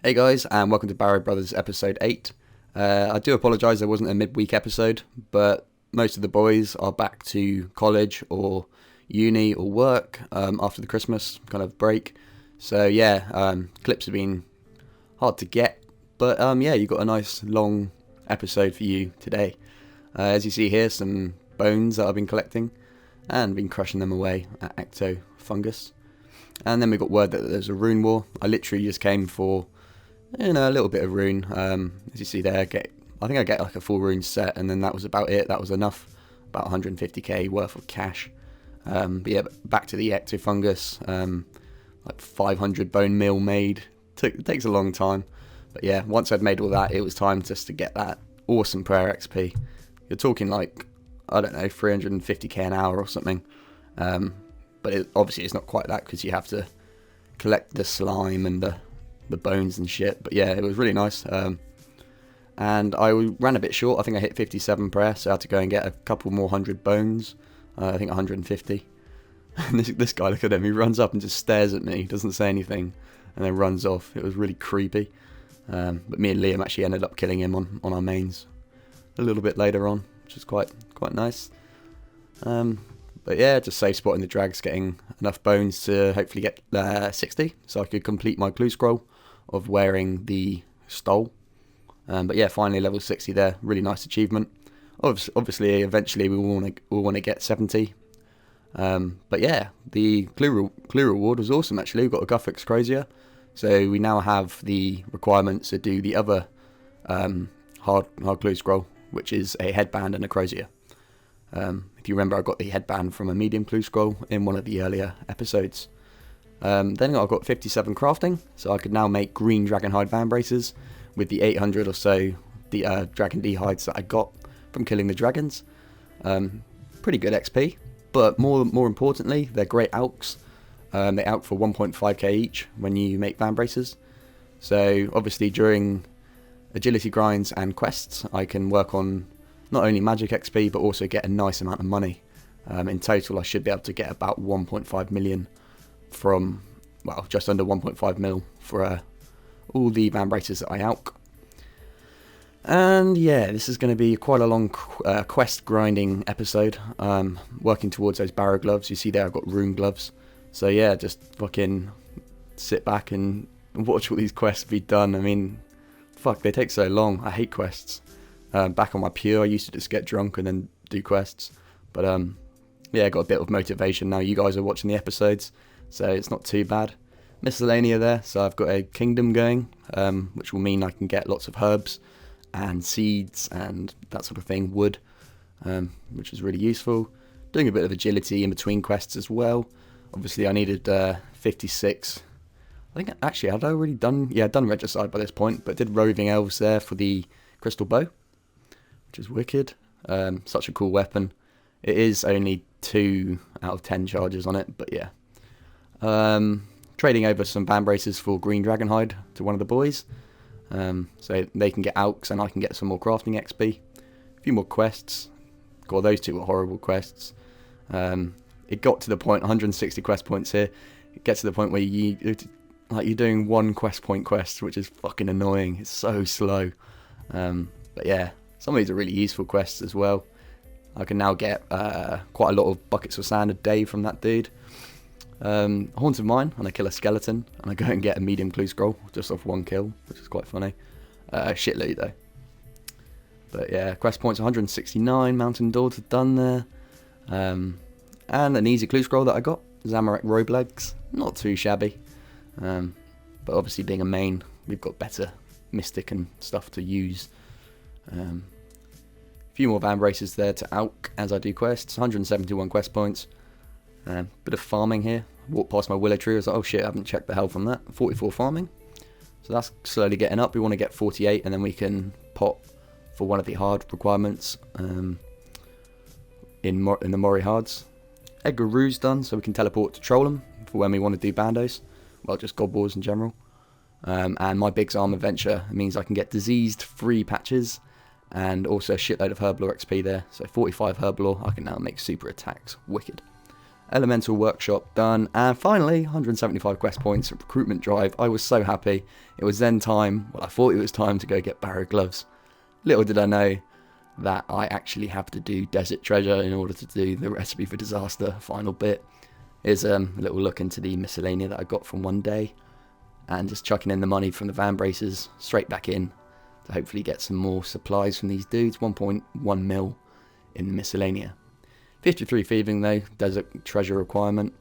Hey guys, and welcome to Barrow Brothers episode 8. I do apologise there wasn't a midweek episode, but most of the boys are back to college or uni or work after the Christmas kind of break. So yeah, clips have been hard to get, but yeah, you got a nice long episode for you today. As you see here, some bones that I've been collecting and been crushing them away at Ecto Fungus. And then we got word that there's a rune war. I literally just came for a little bit of rune. As you see there, I think I get like a full rune set, and then that was about it. That was enough, about 150k worth of cash. But yeah, back to the Ecto Fungus. Like 500 bone meal made. It takes a long time, but yeah, once I'd made all that, it was time just to get that awesome prayer XP. You're talking like, I don't know, 350k an hour or something. But obviously it's not quite that, because you have to collect the slime and the bones and shit. But yeah, it was really nice. And I ran a bit short. I think I hit 57 prayer, so I had to go and get a couple more 100 bones. I think 150. And this guy, look at him. He runs up and just stares at me, doesn't say anything, and then runs off. It was really creepy. But me and Liam actually ended up killing him on our mains a little bit later on, which is quite nice. But yeah, just safe spotting the drags, getting enough bones to hopefully get 60, so I could complete my clue scroll of wearing the stole. But yeah, finally level 60 there, really nice achievement. Obviously, eventually we will want to get 70. But yeah, the clue reward was awesome actually. We got a Guthix Crozier, so we now have the requirements to do the other hard clue scroll, which is a headband and a Crozier. If you remember, I got the headband from a medium clue scroll in one of the earlier episodes. Then I've got 57 crafting, so I could now make green dragon hide van braces with the 800 or so the dragon D hides that I got from killing the dragons. Pretty good XP, but more importantly, they're great alks. They alk for 1.5k each when you make van braces. So obviously during agility grinds and quests, I can work on not only magic XP, but also get a nice amount of money. In total, I should be able to get about 1.5 million from, well, just under 1.5 mil for all the van braces that I alk. And yeah, this is going to be quite a long quest grinding episode. Working towards those Barrow gloves. You see there, I've got rune gloves. So yeah, just fucking sit back and watch all these quests be done. I mean, fuck, they take so long. I hate quests. Back on my pure, I used to just get drunk and then do quests. But yeah, I got a bit of motivation now. You guys are watching the episodes, so it's not too bad. Miscellanea there, so I've got a kingdom going, which will mean I can get lots of herbs and seeds and that sort of thing, wood, which is really useful. Doing a bit of agility in between quests as well. Obviously I needed 56. I think actually I'd already done Regicide by this point, but did roving elves there for the crystal bow, which is wicked. Such a cool weapon. It is only 2 out of 10 charges on it, but yeah. Trading over some van braces for green dragonhide to one of the boys, so they can get alks and I can get some more crafting XP. A few more quests. God, those 2 were horrible quests. It got to the point, 160 quest points here. It gets to the point where you're doing 1 quest point quest, which is fucking annoying. It's so slow. But yeah, some of these are really useful quests as well. I can now get quite a lot of buckets of sand a day from that dude. Haunt of Mine, and I kill a skeleton, and I go and get a medium clue scroll just off 1 kill, which is quite funny. Shit loot though. But yeah, quest points 169, Mountain Doors done there. And an easy clue scroll that I got, Zamorak robe legs, not too shabby. But obviously being a main, we've got better mystic and stuff to use. A few more van braces there to alk as I do quests. 171 quest points. Bit of farming here. Walked past my willow tree. I was like, oh shit, I haven't checked the health on that. 44 farming. So that's slowly getting up. We want to get 48, and then we can pot for one of the hard requirements in the Mori hards. Edgar Roo's done, so we can teleport to Trollham for when we want to do bandos. Well, just god wars in general. And my Big's Arm adventure means I can get diseased free patches and also a shitload of Herblore XP there. So 45 Herblore, I can now make super attacks. Wicked. Elemental Workshop done, and finally 175 quest points, recruitment drive. I was so happy. It was then time, well, I thought it was time to go get Barrow gloves. Little did I know that I actually have to do Desert Treasure in order to do the Recipe for Disaster final bit. Here's a little look into the miscellanea that I got from one day, and just chucking in the money from the van braces straight back in to hopefully get some more supplies from these dudes. 1.1 mil in the miscellanea. 53 thieving though, Desert Treasure requirement.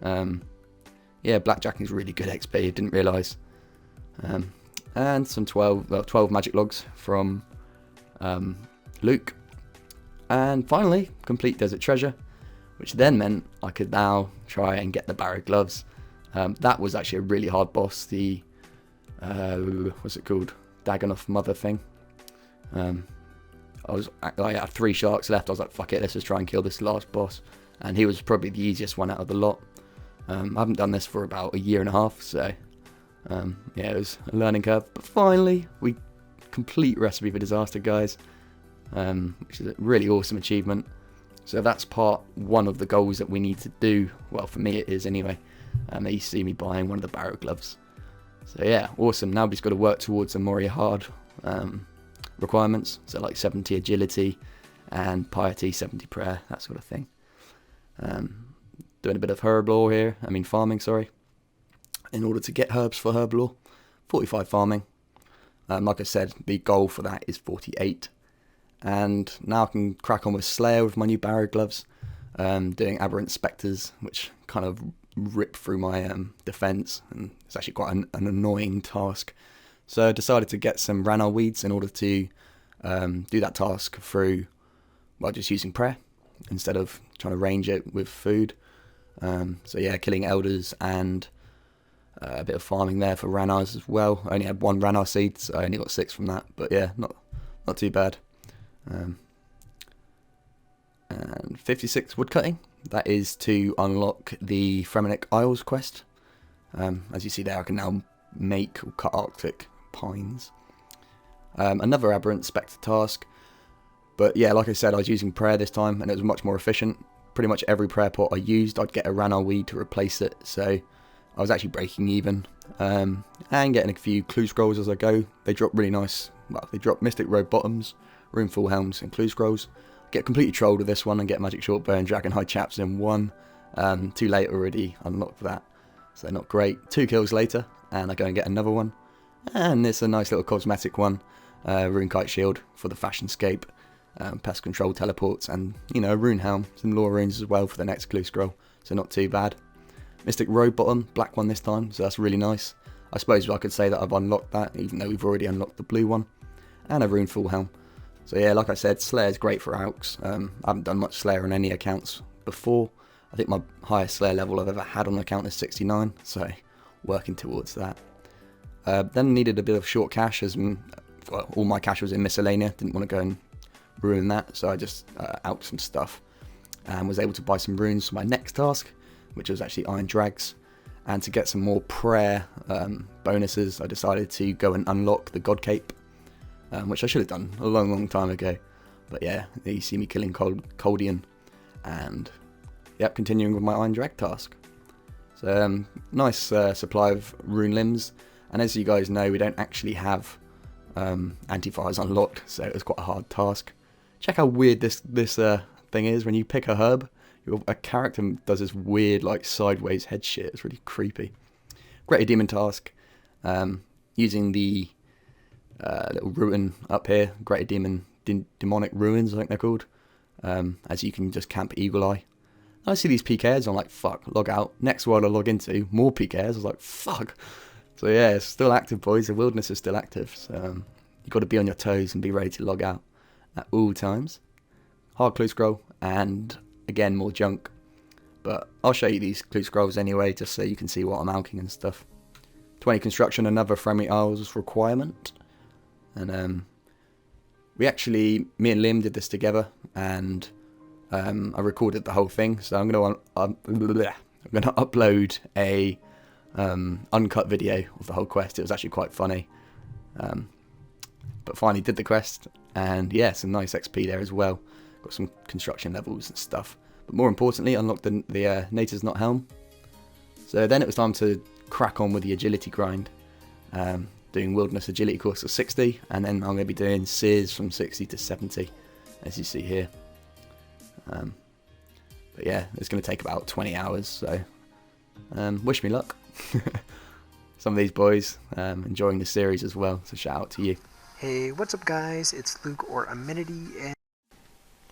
Yeah, blackjacking is really good XP, I didn't realise. And some 12 magic logs from Luke. And finally, complete Desert Treasure, which then meant I could now try and get the Barrow gloves. That was actually a really hard boss, the, what's it called? Dagonoth Mother thing. I had 3 sharks left. I was like, fuck it, let's just try and kill this last boss. And he was probably the easiest one out of the lot. I haven't done this for about a year and a half, so yeah, it was a learning curve. But finally, we complete Recipe for Disaster, guys, which is a really awesome achievement. So that's part 1 of the goals that we need to do. Well, for me it is anyway. You see me buying one of the Barrow gloves. So yeah, awesome. Now we've just got to work towards some more hard requirements, so like 70 agility and piety, 70 prayer, that sort of thing. Doing a bit of farming, sorry, in order to get herbs for herb lore. 45 farming. Like I said, the goal for that is 48. And now I can crack on with Slayer with my new Barrow gloves, doing Aberrant Spectres, which kind of rip through my defense, and it's actually quite an annoying task. So I decided to get some Ranarr weeds in order to do that task through, well, just using prayer instead of trying to range it with food. So yeah, killing elders and a bit of farming there for Ranarrs as well. I only had 1 Ranarr seed, so I only got 6 from that, but yeah, not too bad. And 56 woodcutting. That is to unlock the Fremenic Isles quest. As you see there, I can now make or cut Arctic pines. Another Aberrant Spectre task, but yeah, like I said, I was using prayer this time and it was much more efficient. Pretty much every prayer pot I used, I'd get a Ranarr weed to replace it, so I was actually breaking even, and getting a few clue scrolls as I go. They drop really nice, well, they drop Mystic Robe bottoms, Runeful helms and clue scrolls. Get completely trolled with this one and get Magic Shortbow and Dragon Hide chaps in 1. Too late already, unlocked that, so not great. 2 kills later and I go and get another one, and it's a nice little cosmetic one. Runekite shield for the Fashionscape, pest control teleports, and you know, rune helm, some lore runes as well for the next clue scroll, so not too bad. Mystic Robe bottom, black one this time, so that's really nice. I suppose I could say that I've unlocked that, even though we've already unlocked the blue one, and a Runeful helm. So yeah, like I said, Slayer's great for Alks. I haven't done much Slayer on any accounts before. I think my highest Slayer level I've ever had on an account is 69, so working towards that. Then needed a bit of short cash, as well, all my cash was in miscellanea, didn't want to go and ruin that, so I just out some stuff and was able to buy some runes for my next task, which was actually Iron Drags. And to get some more prayer bonuses, I decided to go and unlock the God Cape, which I should have done a long time ago. But yeah, you see me killing Coldian, and yep, continuing with my Iron Drag task. So nice supply of rune limbs, and as you guys know, we don't actually have anti-fires unlocked, so it was quite a hard task. Check how weird this thing is. When you pick a herb, a character does this weird like sideways head shit. It's really creepy. Greater Demon task, using the little ruin up here, Greater Demon Demonic Ruins, I think they're called, as you can just camp Eagle Eye. I see these PKs, I'm like, fuck, log out. Next world I log into, more PKs, I was like, fuck. So yeah, it's still active, boys. The wilderness is still active, so you've got to be on your toes and be ready to log out at all times. Hard clue scroll, and again, more junk. But I'll show you these clue scrolls anyway, just so you can see what I'm alching and stuff. 20 construction, another Fremenic Isles requirement. And me and Liam did this together, and I recorded the whole thing. So I'm gonna upload a uncut video of the whole quest. It was actually quite funny, but finally did the quest, and yeah, some nice XP there as well. Got some construction levels and stuff. But more importantly, unlocked the Nature's Not helm. So then it was time to crack on with the agility grind. Doing Wilderness Agility course of 60, and then I'm going to be doing Sears from 60 to 70, as you see here. But yeah, it's going to take about 20 hours, so wish me luck. Some of these boys enjoying the series as well, so shout out to you. Hey, what's up guys? It's Luke or Amenity, and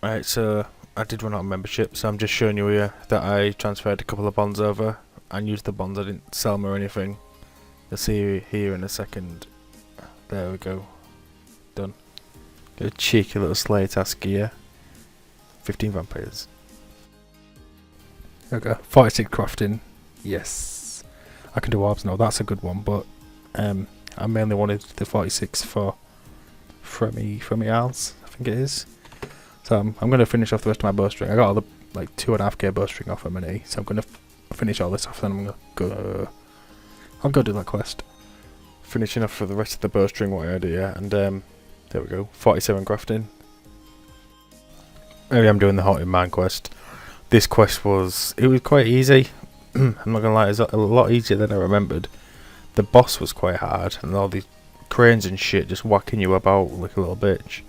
Alright, so I did run out of membership, so I'm just showing you here that I transferred a couple of bonds over and used the bonds. I didn't sell them or anything. You'll see here in a second. There we go. Done. Got a cheeky little Slayer task here. 15 vampires. Okay, 46 crafting. Yes. I can do orbs now, that's a good one, but I mainly wanted the 46 for Fremy Isles, I think it is. So I'm going to finish off the rest of my bowstring. I got all the like 2.5k bowstring off M&E, so I'm going to finish all this off, then I'm going to go do that quest. Finishing off for the rest of the bowstring what I had here, and there we go, 47 crafting. Maybe I'm doing the Haunted Man quest. This quest was quite easy. I'm not gonna lie, it was a lot easier than I remembered. The boss was quite hard, and all these cranes and shit just whacking you about like a little bitch.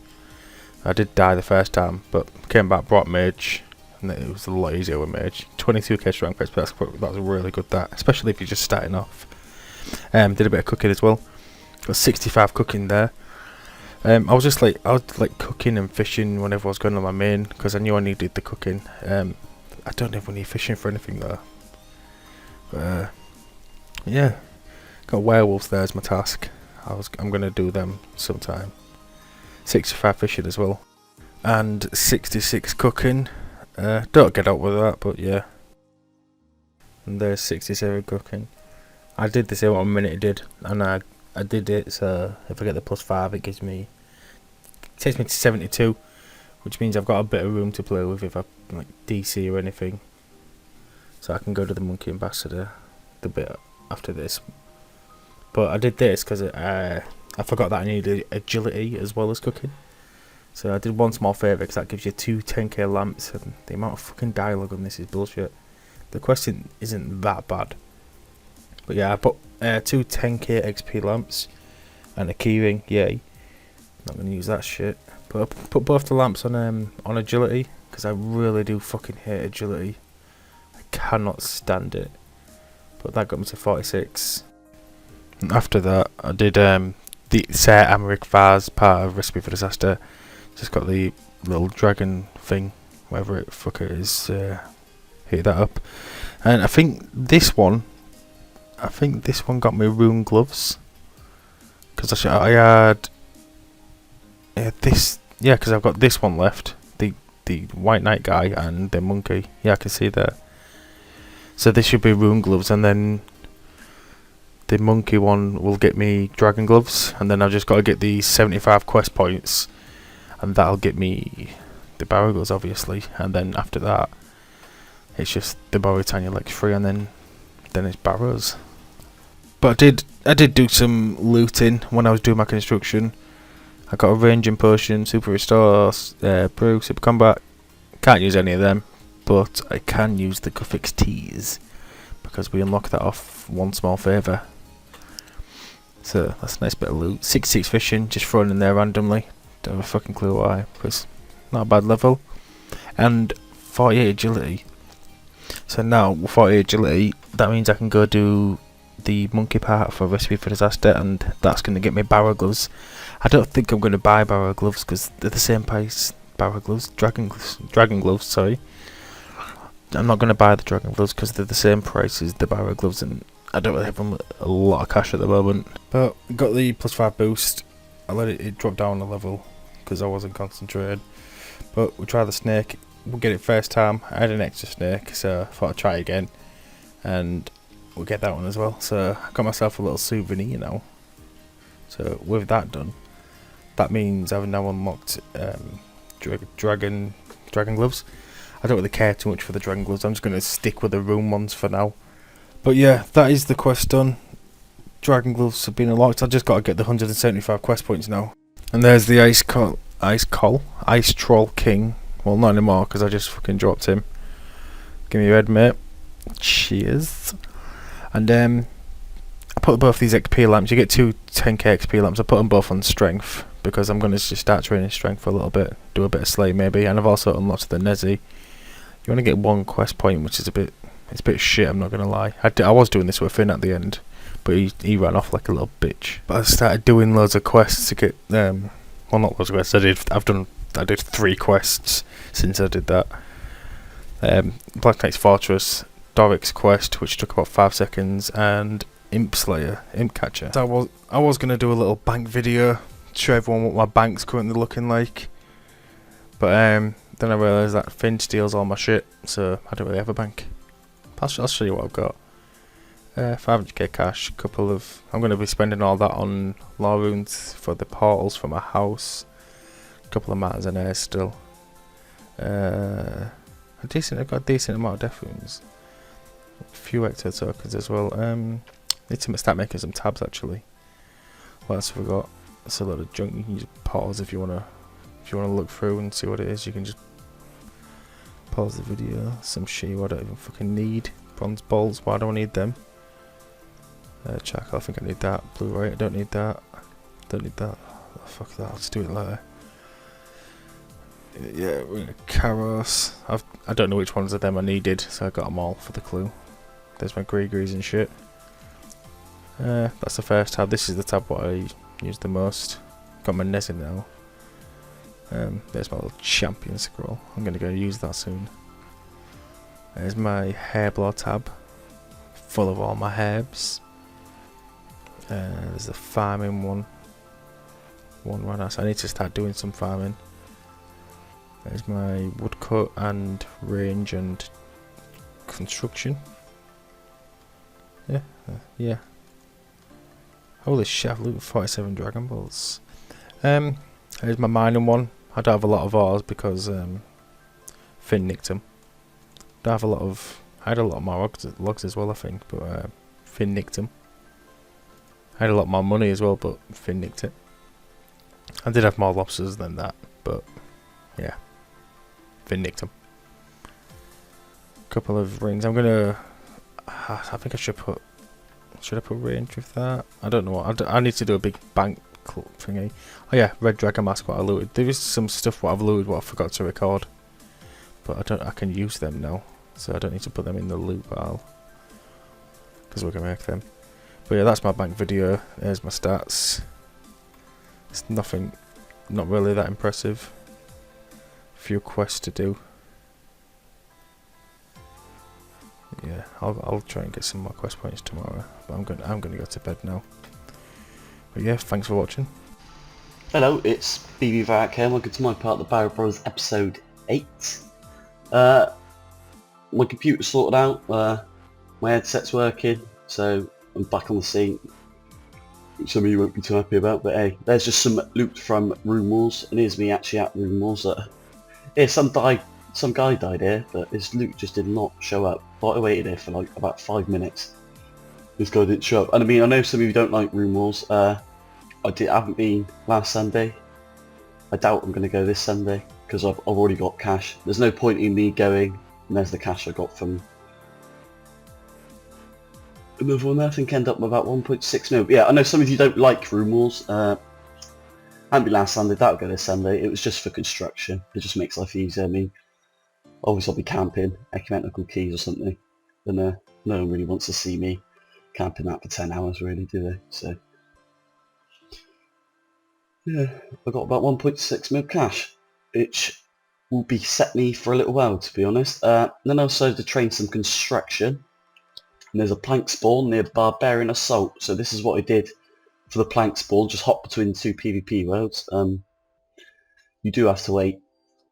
I did die the first time, but came back, brought mage, and it was a lot easier with mage. 22k strength base, but that was really good, that, especially if you're just starting off. Did a bit of cooking as well. Got 65 cooking there. I was cooking and fishing whenever I was going on my main, because I knew I needed the cooking. I don't ever need fishing for anything though. But yeah, got werewolves there as my task. I'm gonna do them sometime. 65 fishing as well, and 66 cooking. Don't get out with that, but yeah. And there's 67 cooking. I did this here 1 minute it did, and I did it, so if I get the +5 it takes me to 72, which means I've got a bit of room to play with if I like DC or anything, so I can go to the Monkey Ambassador the bit after this. But I did this because I forgot that I needed agility as well as cooking, so I did one small favour, because that gives you 2 10k lamps, and the amount of fucking dialogue on this is bullshit. The question isn't that bad. But yeah, I put 2 10k XP lamps and a keyring, yay. Not gonna use that shit. But I put both the lamps on agility, because I really do fucking hate agility. I cannot stand it. But that got me to 46. And after that, I did the Sir Amaric Vaz part of Recipe for Disaster. Just got the little dragon thing, whatever it fuck it is. Hit that up, and I think this one got me rune gloves, because I had this, yeah, because I've got this one left, the white knight guy and the monkey, yeah, I can see that. So this should be rune gloves, and then the monkey one will get me dragon gloves, and then I've just got to get the 75 quest points, and that'll get me the Barrow gloves obviously, and then after that it's just the Mauritania Lex 3, and then it's Barrows. But I did do some looting when I was doing my construction. I got a ranging potion, super restore, brew, super combat. Can't use any of them, but I can use the Guffix teas, because we unlock that off one small favour. So that's a nice bit of loot. 66 fishing, just thrown in there randomly. Don't have a fucking clue why, because not a bad level. And 48 agility. So now with 48 agility, that means I can go do the monkey part for Recipe for Disaster, and that's going to get me Barrow gloves. I don't think I'm going to buy Barrow gloves, because they're the same price. Barrow gloves, dragon gloves, sorry. I'm not going to buy the dragon gloves because they're the same price as the Barrow gloves, and I don't really have a lot of cash at the moment. But got the +5 boost. I let it drop down a level because I wasn't concentrated. But we'll try the snake. We'll get it first time. I had an extra snake, so I thought I'd try again, and we'll get that one as well. So I got myself a little souvenir now. So with that done, that means I've now unlocked dragon gloves. I don't really care too much for the dragon gloves. I'm just going to stick with the rune ones for now. But yeah, that is the quest done. Dragon gloves have been unlocked. I just got to get the 175 quest points now. And there's the ice troll king. Well, not anymore because I just fucking dropped him. Give me your head, mate. Cheers. And I put both these XP lamps. You get two 10k XP lamps. I put them both on strength because I'm going to just start training strength for a little bit. Do a bit of slay maybe. And I've also unlocked the Nezzy. You want to get one quest point, which is a bit shit, I'm not going to lie. I was doing this with Finn at the end, but he ran off like a little bitch. But I started doing loads of quests to get, well, not loads of quests, I did 3 quests since I did that. Black Knight's Fortress, Doric's quest, which took about 5 seconds, and Imp Slayer, Imp Catcher. So I was going to do a little bank video, show everyone what my bank's currently looking like. But then I realised that Finn steals all my shit, so I don't really have a bank. I'll show you what I've got. 500k cash, I'm going to be spending all that on law runes for the portals for my house. A couple of matters in air still. I've got a decent amount of death runes. A few Hector tokens as well. Need to start making some tabs actually. What else have we got? It's a lot of junk. You can use pause if you wanna look through and see what it is. You can just pause the video. Some shit I don't even fucking need. Bronze bolts, why do I need them? Charcoal, I think I need that. Blue right, I don't need that. Don't need that. Oh, fuck that, I'll just do it later. Yeah, Karos. I don't know which ones of them I needed, so I got them all for the clue. There's my Gregory's and shit. That's the first tab. This is the tab what I use the most. Got my Nezzy now. There's my little champion scroll. I'm gonna go use that soon. There's my Hairblow tab, full of all my herbs. There's the farming one. One right now, so I need to start doing some farming. There's my woodcut and range and construction. Yeah. Holy shit, I've looted 47 Dragon Balls. There's my mining one. I don't have a lot of ores because Finn nicked them. I had a lot of my logs as well, I think, but Finn nicked them. I had a lot more money as well, but Finn nicked it. I did have more lobsters than that, but yeah, Finn nicked them. Couple of rings. I think I should put. Should I put range with that? I don't know what. I need to do a big bank thingy. Oh yeah, red dragon mask. What I looted. There is some stuff what I've looted what I forgot to record, but I can use them now, so I don't need to put them in the loot pile because we're gonna make them. But yeah, that's my bank video. There's my stats. It's nothing, not really that impressive. A few quests to do. Yeah, I'll try and get some more quest points tomorrow. But I'm gonna go to bed now. But yeah, thanks for watching. Hello, it's BB Varak here. Welcome to my part of the Barrow Bros episode 8. My computer's sorted out. My headset's working, so I'm back on the scene. Some of you won't be too happy about, but hey, there's just some loot from Room Wars, and here's me actually at Room Wars. Here, some guy died here, but his loot just did not show up. But I waited here for like about 5 minutes. This guy didn't show up. And I mean, I know some of you don't like Room Wars. I haven't been last Sunday. I doubt I'm going to go this Sunday, because I've already got cash. There's no point in me going, and there's the cash I got from another one there. I think end up with about 1.6 mil. But yeah, I know some of you don't like Room Wars. I haven't been last Sunday, that'll go this Sunday. It was just for construction. It just makes life easier. I mean, obviously I'll be camping, ecumenical keys or something, and no one really wants to see me camping that for 10 hours really, do they? So yeah, I got about 1.6 mil cash, which will be set me for a little while, to be honest. Then also to train some construction, and there's a plank spawn near Barbarian Assault, so this is what I did for the plank spawn, just hop between the 2 PvP worlds. You do have to wait a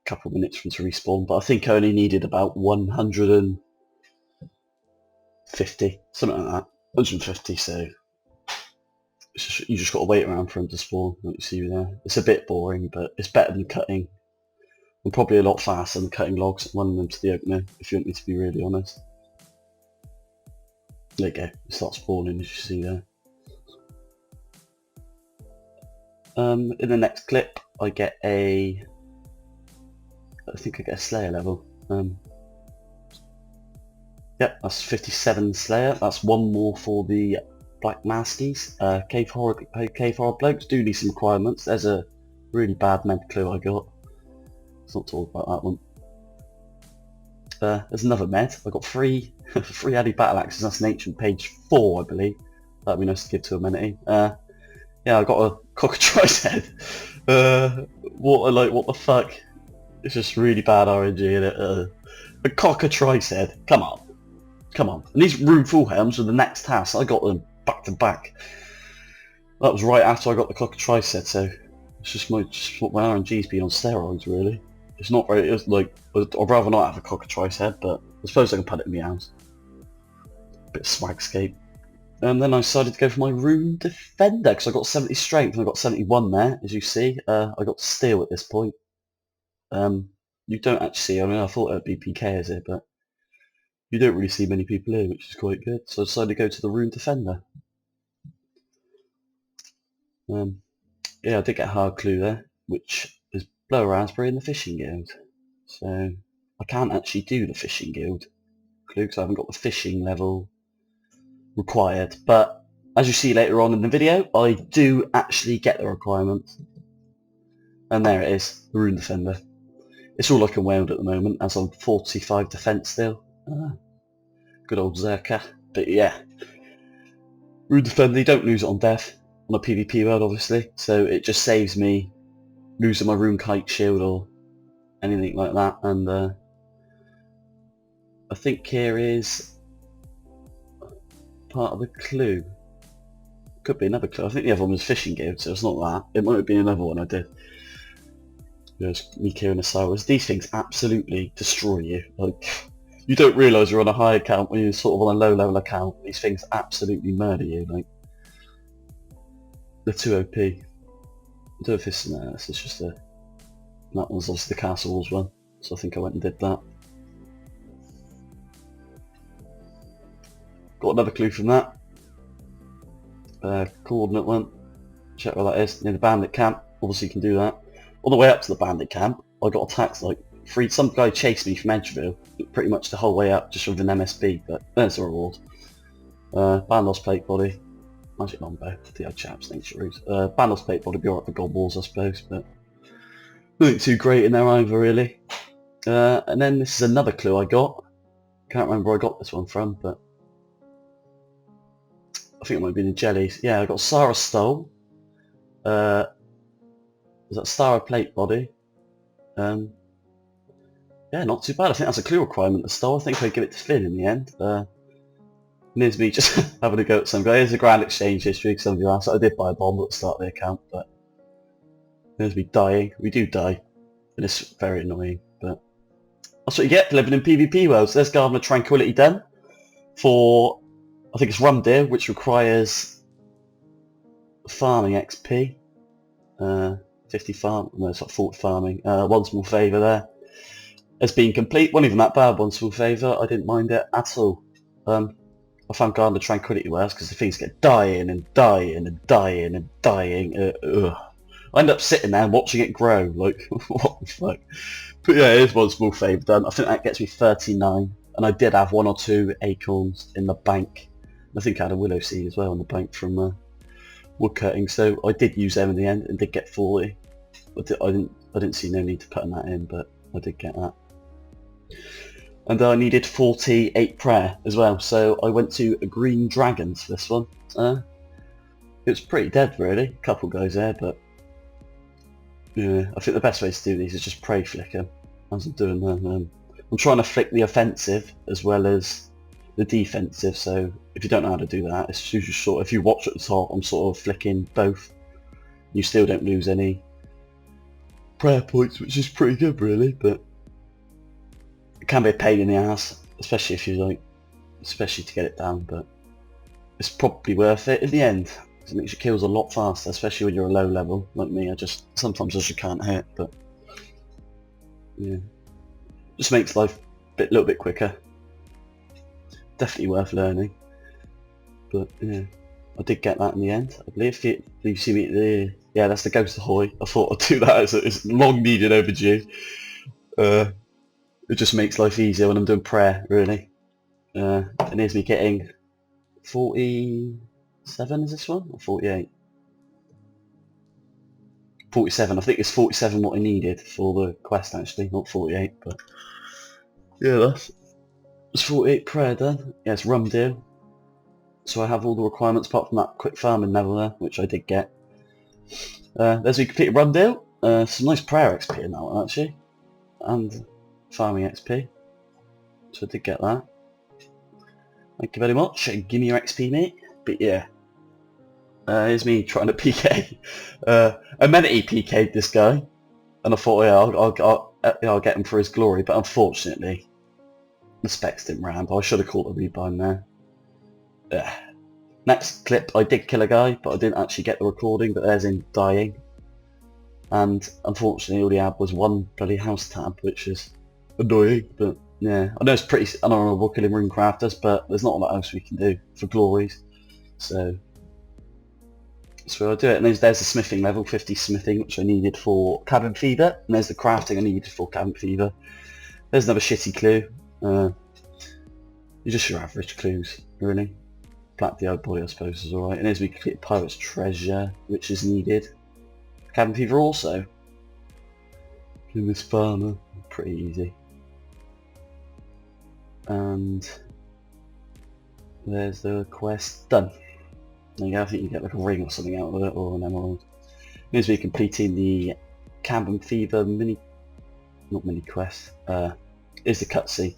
couple of minutes for it to respawn, but I think I only needed about 150, something like that, 150, so you just got to wait around for him to spawn, like you see there. It's a bit boring, but it's better than cutting, and probably a lot faster than cutting logs and running them to the opener, if you want me to be really honest. There you go, it starts spawning as you see there. In the next clip I get I think I get a Slayer level. Yep, that's 57 Slayer. That's one more for the Black Maskies. Cave Horror Blokes do need some requirements. There's a really bad med clue I got. Let's not talk about that one. There's another med. I got three Addy Battle Axes. That's an ancient page 4, I believe. That'd be nice to give to Amenity. Yeah, I got a cockatrice head. What the fuck? It's just really bad RNG in it. A cockatrice head. Come on. And these rune full helms were the next task. I got them back to back. That was right after I got the cockatrice head, so it's just what my RNG's been on steroids, really. It's not very, it's like, I'd rather not have a cockatrice head, but I suppose I can put it in my house. Bit of swagscape. And then I decided to go for my Rune Defender, because I got 70 strength and I got 71 there, as you see. I got steel at this point. You don't actually see, I mean, I thought it would be PKs here, but you don't really see many people here, which is quite good. So I decided to go to the Rune Defender. Yeah, I did get a hard clue there, which is Blow a Raspberry in the Fishing Guild. So I can't actually do the Fishing Guild clue because I haven't got the fishing level required. But as you see later on in the video, I do actually get the requirements. And there it is, the Rune Defender. It's all I can wield at the moment, as I'm 45 defense still. Good old Zerka. But yeah, Rune Defender, you don't lose it on death on a PvP world, obviously, so it just saves me losing my Rune Kite Shield or anything like that. And I think here is part of the clue. Could be another clue. I think the other one was Fishing Guild, so it's not that. It might have been another one I did. There's me and Osiris. These things absolutely destroy you. Like, you don't realise you're on a high account when you're sort of on a low level account. These things absolutely murder you. Like, they're too OP. I don't know if this is just a... That one's obviously the Castle Walls one, so I think I went and did that. Got another clue from that. Coordinate one. Check where that is. Near the bandit camp. Obviously you can do that. On the way up to the bandit camp, I got attacked like some guy chased me from Edgeville pretty much the whole way up just with an MSB, but there's a reward. Bandos plate body. Magic longbow. The old chaps think shrews. Bandos plate body be alright for gold balls I suppose, but nothing too great in there either really. And then this is another clue I got. Can't remember where I got this one from, but I think it might have been in Jellies. Yeah, I got Sarah Stole. Is that Star plate body? Yeah, not too bad. I think that's a clue requirement to Stole. I think I'd give it to Finn in the end. There's me just having a go at some guy. Here's a grand exchange history because some of you asked. I did buy a bomb at the start of the account, but there's me dying. We do die, and it's very annoying, but that's what you get for living in PvP worlds. There's Garden of Tranquility done for, I think it's Rum Deer, which requires farming XP. 50 farm, no, it's like 40 farming. One small favour there. It's been complete. Wasn't even that bad, one small favour. I didn't mind it at all. I found Garden of Tranquility worse because the things get dying and dying and dying and dying. I end up sitting there and watching it grow. Like, what the fuck? But yeah, here's one small favour done. I think that gets me 39. And I did have 1 or 2 acorns in the bank. I think I had a willow seed as well in the bank from wood cutting, so I did use them in the end and did get 40. I didn't see no need to putting that in, but I did get that. And I needed 48 prayer as well, so I went to a Green Dragons for this one. It was pretty dead really, a couple guys there, but yeah, I think the best way to do these is just pray flicker as I'm doing them. I'm trying to flick the offensive as well as the defensive, so if you don't know how to do that, it's usually sort of, if you watch at the top, I'm sort of flicking both. You still don't lose any prayer points, which is pretty good really, but it can be a pain in the ass, especially if you like, especially to get it down, but it's probably worth it in the end. It makes your kills a lot faster, especially when you're a low level like me. Sometimes I just can't hit, but yeah, just makes life a little bit quicker. Definitely worth learning, but yeah, I did get that in the end. I believe if you see me, yeah, that's the Ghost Ahoy. I thought I'd do that. It's long needed overdue. It just makes life easier when I'm doing prayer, really. And here's me getting 47, is this one? Or 48? 47, I think it's 47 what I needed for the quest actually, not 48, but yeah, that's 48 prayer done. Yeah, it's rum deal. So I have all the requirements apart from that quick farming level there, which I did get. There's me completed rum deal. Some nice prayer XP in that one actually, and farming XP. So I did get that. Thank you very much. Give me your XP, mate. But yeah, here's me trying to PK. Amenity PK'd this guy, and I thought, yeah, I'll get him for his glory. But unfortunately, the specs didn't ramp. I should have caught a rebind there. Next clip, I did kill a guy, but I didn't actually get the recording. But there's him dying, and unfortunately, all he had was one bloody house tab, which is annoying. But yeah, I know it's pretty honourable killing rune crafters, but there's not a lot else we can do for glories. So I'll do it. And there's the smithing level, 50 smithing, which I needed for cabin fever. And there's the crafting I needed for cabin fever. There's another shitty clue. You're just your average clues, really. Black the Old Boy, I suppose, is alright. And there's we complete Pirate's Treasure, which is needed. Cabin fever also. In this farmer, pretty easy. And there's the quest done. There you go, I think you get like a ring or something out of it, or an emerald. Here's me completing the cabin fever not mini quest. Is the cutscene.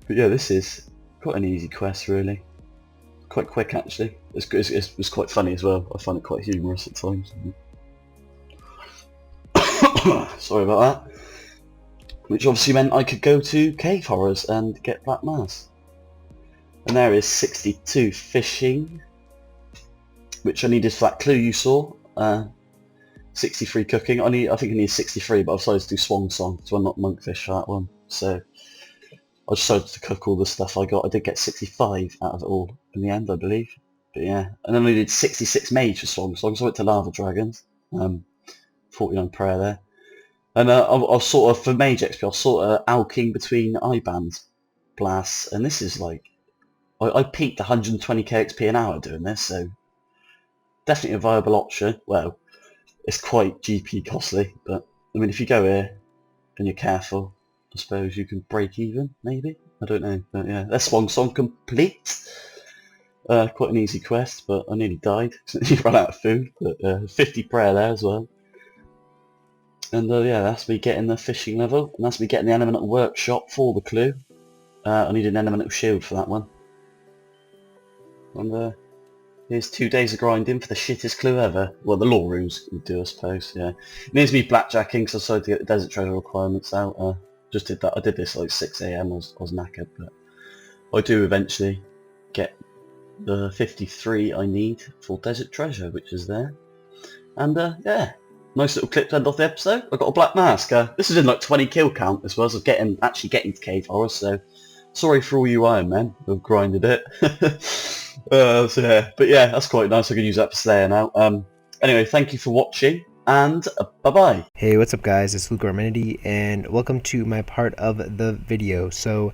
But yeah, this is quite an easy quest, really. Quite quick, actually. It's quite funny as well. I find it quite humorous at times. Sorry about that. Which obviously meant I could go to Cave Horrors and get Black Mass. And there is 62 fishing, which I needed for that clue you saw. 63 cooking. I think I need 63, but I've decided to do Swan Song, so I'm not monkfish for that one. So I decided to cook all the stuff I got. I did get 65 out of it all in the end, I believe. But yeah, and then I did 66 mage for Swan Song, so I went to Lava Dragons. 49 prayer there. And I'll sort of, for mage XP, I'll sort of alking between I-bands blasts, and this is like, I peaked 120k XP an hour doing this, so definitely a viable option. Well, it's quite GP costly, but I mean, if you go here and you're careful, I suppose you can break even, maybe? I don't know, but yeah, that's Swan Song complete. Quite an easy quest, but I nearly died because you ran out of food, but 50 prayer there as well. And yeah, that's me getting the fishing level, and that's me getting the elemental workshop for the clue. I need an elemental shield for that one. And here's 2 days of grinding for the shittest clue ever. Well, the law runes would do, I suppose, yeah. It needs me blackjacking because I decided to get the desert treasure requirements out. Just did that. I did this like 6 AM, I was knackered, but I do eventually get the 53 I need for desert treasure, which is there. And yeah. Nice little clip to end off the episode. I got a black mask. This is in like 20 kill count as well as actually getting to Cave Horrors, so sorry for all you Iron Men who have grinded it. So yeah, but yeah, that's quite nice. I can use that for Slayer now. Anyway, thank you for watching, and bye-bye. Hey, what's up guys, it's Luke Amenity, and welcome to my part of the video. So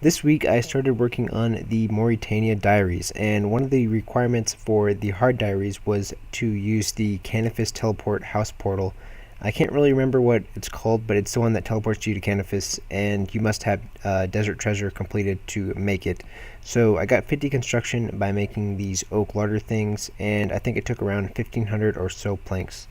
this week I started working on the Mauritania diaries, and one of the requirements for the hard diaries was to use the Canifis teleport house portal. I can't really remember what it's called, but it's the one that teleports you to Canifis, and you must have desert treasure completed to make it. So I got 50 construction by making these oak larder things, and I think it took around 1500 or so planks.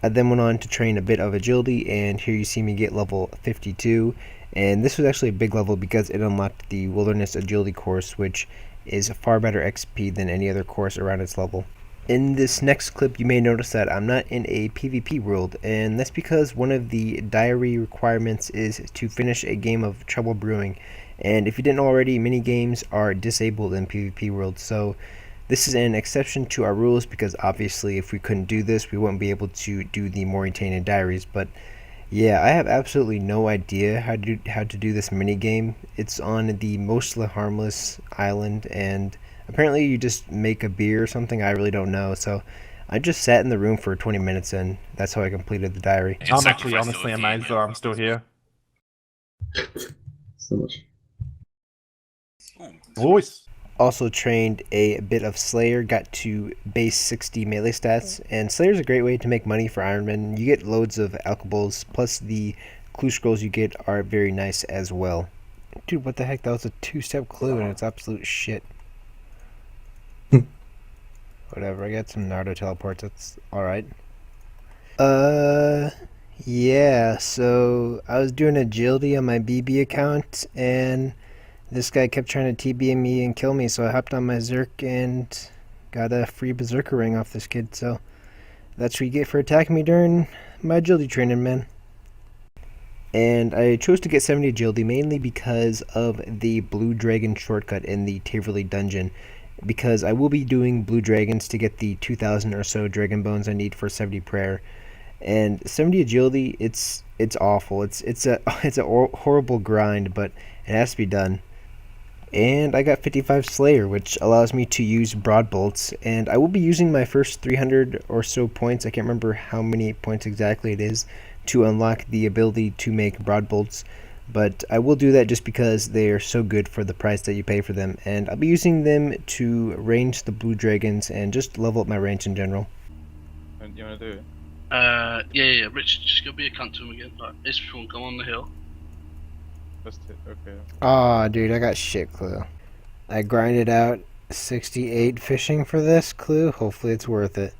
I then went on to train a bit of agility, and here you see me get level 52. And this was actually a big level because it unlocked the Wilderness Agility course, which is a far better XP than any other course around its level. In this next clip you may notice that I'm not in a PvP world, and that's because one of the diary requirements is to finish a game of Trouble Brewing. And if you didn't already, mini games are disabled in PvP world, so this is an exception to our rules because obviously if we couldn't do this we wouldn't be able to do the Mauritania diaries. But yeah, I have absolutely no idea how to do this mini game. It's on the mostly harmless island, and apparently you just make a beer or something. I really don't know. So I just sat in the room for 20 minutes, and that's how I completed the diary. I'm actually honestly amazed that I'm still here. So much. voice. Also trained a bit of Slayer, got to base 60 melee stats, and Slayer's a great way to make money for Ironman. You get loads of alchables, plus the clue scrolls you get are very nice as well. Dude, what the heck? That was a 2-step clue and it's absolute shit. Whatever, I got some Naruto teleports, that's alright. Yeah, so I was doing agility on my BB account, and this guy kept trying to TB me and kill me, so I hopped on my Zerk and got a free Berserker ring off this kid, so that's what you get for attacking me during my agility training, man. And I chose to get 70 agility mainly because of the Blue Dragon shortcut in the Taverley dungeon, because I will be doing Blue Dragons to get the 2,000 or so Dragon Bones I need for 70 prayer. And 70 agility, it's awful. It's a horrible grind, but it has to be done. And I got 55 Slayer, which allows me to use Broad Bolts, and I will be using my first 300 or so points, I can't remember how many points exactly it is, to unlock the ability to make Broad Bolts, but I will do that just because they are so good for the price that you pay for them, and I'll be using them to range the Blue Dragons and just level up my range in general. And you want to do it? Yeah, Rich, just go be a cunt to him again. Like, this one, come on the hill. Okay. Aw, dude, I got shit clue. I grinded out 68 fishing for this clue. Hopefully it's worth it.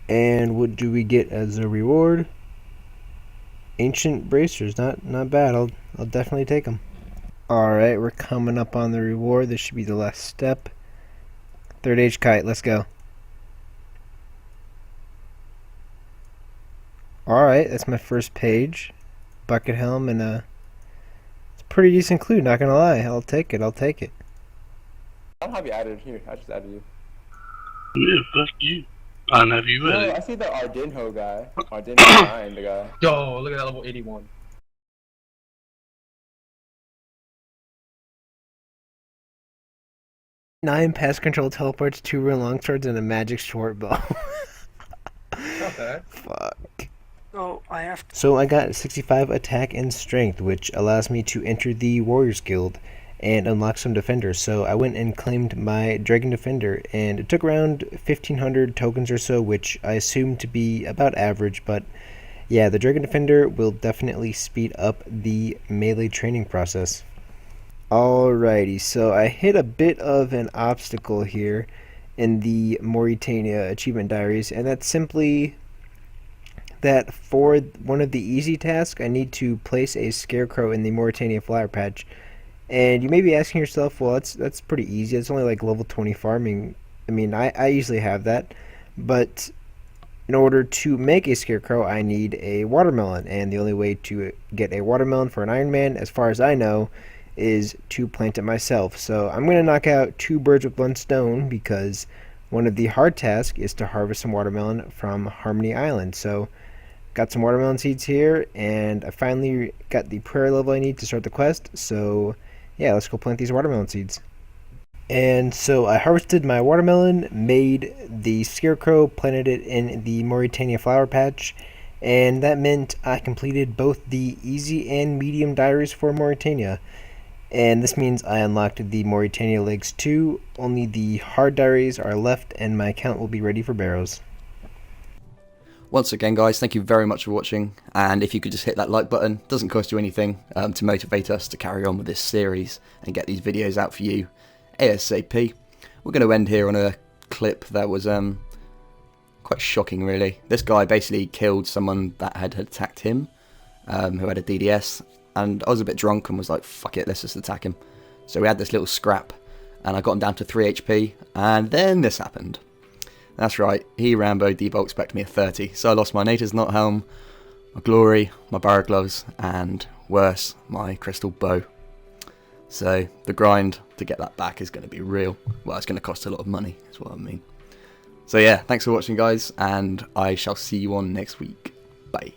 And what do we get as a reward? Ancient bracers, not bad. I'll definitely take them. All right, we're coming up on the reward. This should be the last step. Third age kite, let's go. Alright, that's my first page. Bucket helm and it's a pretty decent clue, not gonna lie. I'll take it. I don't have you added here. I just added you. Yeah, fuck you. I don't have you ready. No, I see the Ardinho guy. Ardinho 9, the guy. Yo, look at that level 81. Nine pest control teleports, 2 rune longswords, and a magic short bow. Not bad. Fuck. Oh, I have to. So I got 65 attack and strength, which allows me to enter the Warriors Guild and unlock some defenders. So I went and claimed my Dragon Defender, and it took around 1,500 tokens or so, which I assume to be about average, but yeah, the Dragon Defender will definitely speed up the melee training process. Alrighty, so I hit a bit of an obstacle here in the Mauritania Achievement Diaries, and that's simply that for one of the easy tasks, I need to place a scarecrow in the Mauritania flower patch. And you may be asking yourself, well, that's pretty easy. It's only like level 20 farming. I mean, I usually have that, but in order to make a scarecrow, I need a watermelon, and the only way to get a watermelon for an Iron Man, as far as I know, is to plant it myself. So I'm going to knock out 2 birds with 1 stone, because one of the hard tasks is to harvest some watermelon from Harmony Island. So got some watermelon seeds here, and I finally got the prayer level I need to start the quest. So yeah, let's go plant these watermelon seeds. And so I harvested my watermelon, made the scarecrow, planted it in the Mauritania flower patch, and that meant I completed both the easy and medium diaries for Mauritania. And this means I unlocked the Mauritania legs too. Only the hard diaries are left, and my account will be ready for Barrows. Once again, guys, thank you very much for watching, and if you could just hit that like button, doesn't cost you anything, to motivate us to carry on with this series and get these videos out for you ASAP. We're going to end here on a clip that was quite shocking, really. This guy basically killed someone that had attacked him, who had a DDS, and I was a bit drunk and was like, fuck it, let's just attack him. So we had this little scrap, and I got him down to 3 HP, and then this happened. That's right, he Rambo debulk spec'd me at 30, so I lost my Nature's Knot helm, my glory, my Barrow gloves, and worse, my crystal bow. So the grind to get that back is going to be real. Well, it's going to cost a lot of money, is what I mean. So yeah, thanks for watching, guys, and I shall see you on next week. Bye.